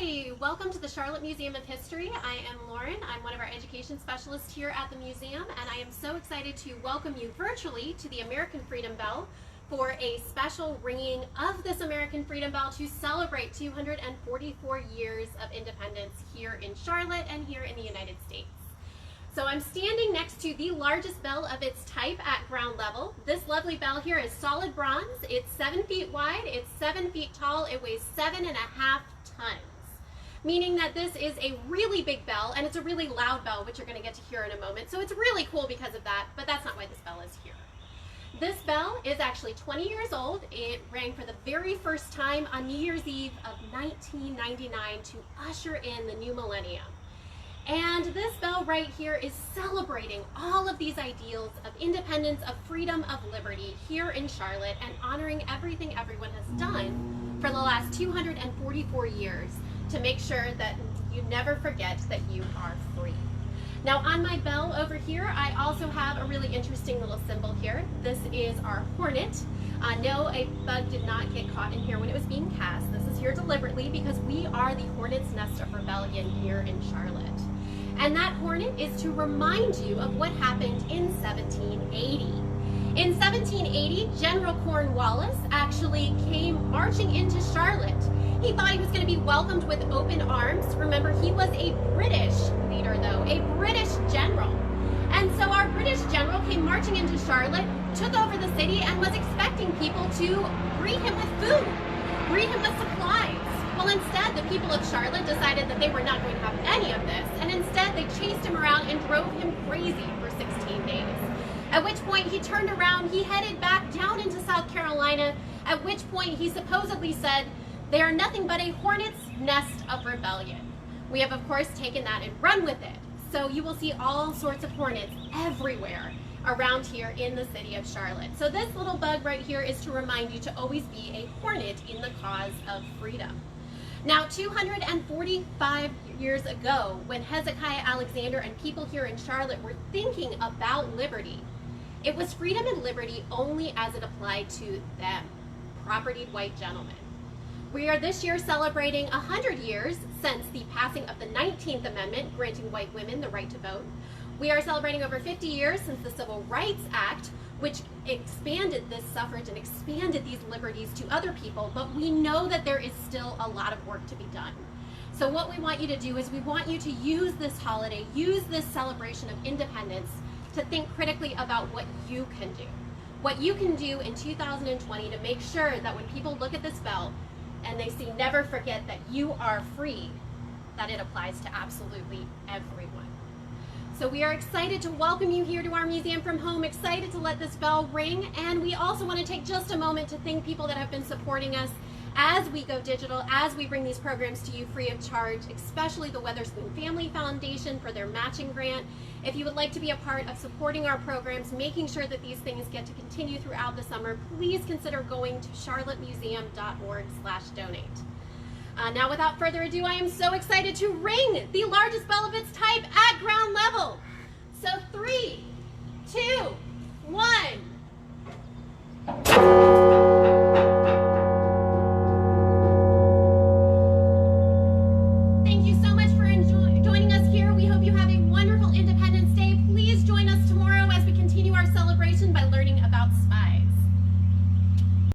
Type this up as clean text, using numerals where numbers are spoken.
Hi, welcome to the Charlotte Museum of History. I am Lauren. I'm one of our education specialists here at the museum, and I am so excited to welcome you virtually to the American Freedom Bell for a special ringing of this American Freedom Bell to celebrate 244 years of independence here in Charlotte and here in the United States. So I'm standing next to the largest bell of its type at ground level. This lovely bell here is solid bronze. It's 7 feet wide, it's 7 feet tall, it weighs 7.5 tons. Meaning that this is a really big bell, and it's a really loud bell, which you're going to get to hear in a moment. So it's really cool because of that, but that's not why this bell is here. This bell is actually 20 years old. It rang for the very first time on New Year's Eve of 1999 to usher in the new millennium. And this bell right here is celebrating all of these ideals of independence, of freedom, of liberty here in Charlotte, and honoring everything everyone has done for the last 244 years to make sure that you never forget that you are free. Now on my bell over here, I also have a really interesting little symbol here. This is our hornet. No, a bug did not get caught in here when it was being cast. This is here deliberately because we are the hornet's nest of rebellion here in Charlotte. And that hornet is to remind you of what happened in 1780. In 1780, General Cornwallis actually came marching into Charlotte. He thought he was going to be welcomed with open arms. Remember, he was a British leader, though, a British general. And so our British general came marching into Charlotte, took over the city, and was expecting people to greet him with food, greet him with supplies. Well, instead, the people of Charlotte decided that they were not going to have any of this, and instead they chased him around and drove him crazy for 16 days. At which point he turned around, he headed back down into South Carolina, at which point he supposedly said, "They are nothing but a hornet's nest of rebellion." We have, of course, taken that and run with it. So you will see all sorts of hornets everywhere around here in the city of Charlotte. So this little bug right here is to remind you to always be a hornet in the cause of freedom. Now, 245 years ago, when Hezekiah Alexander and people here in Charlotte were thinking about liberty, it was freedom and liberty only as it applied to them, propertied white gentlemen. We are this year celebrating 100 years since the passing of the 19th Amendment, granting white women the right to vote. We are celebrating over 50 years since the Civil Rights Act, which expanded this suffrage and expanded these liberties to other people, but we know that there is still a lot of work to be done. So what we want you to do is we want you to use this holiday, use this celebration of independence to think critically about what you can do. What you can do in 2020 to make sure that when people look at this bell and they see "never forget that you are free," that it applies to absolutely everyone. So we are excited to welcome you here to our museum from home, excited to let this bell ring, and we also want to take just a moment to thank people that have been supporting us as we go digital, as we bring these programs to you free of charge, especially the Weatherspoon Family Foundation for their matching grant. If you would like to be a part of supporting our programs, making sure that these things get to continue throughout the summer, please consider going to charlottemuseum.org/donate. Now, without further ado, I am so excited to ring the largest bell of its type at ground level. So 3, 2, 1.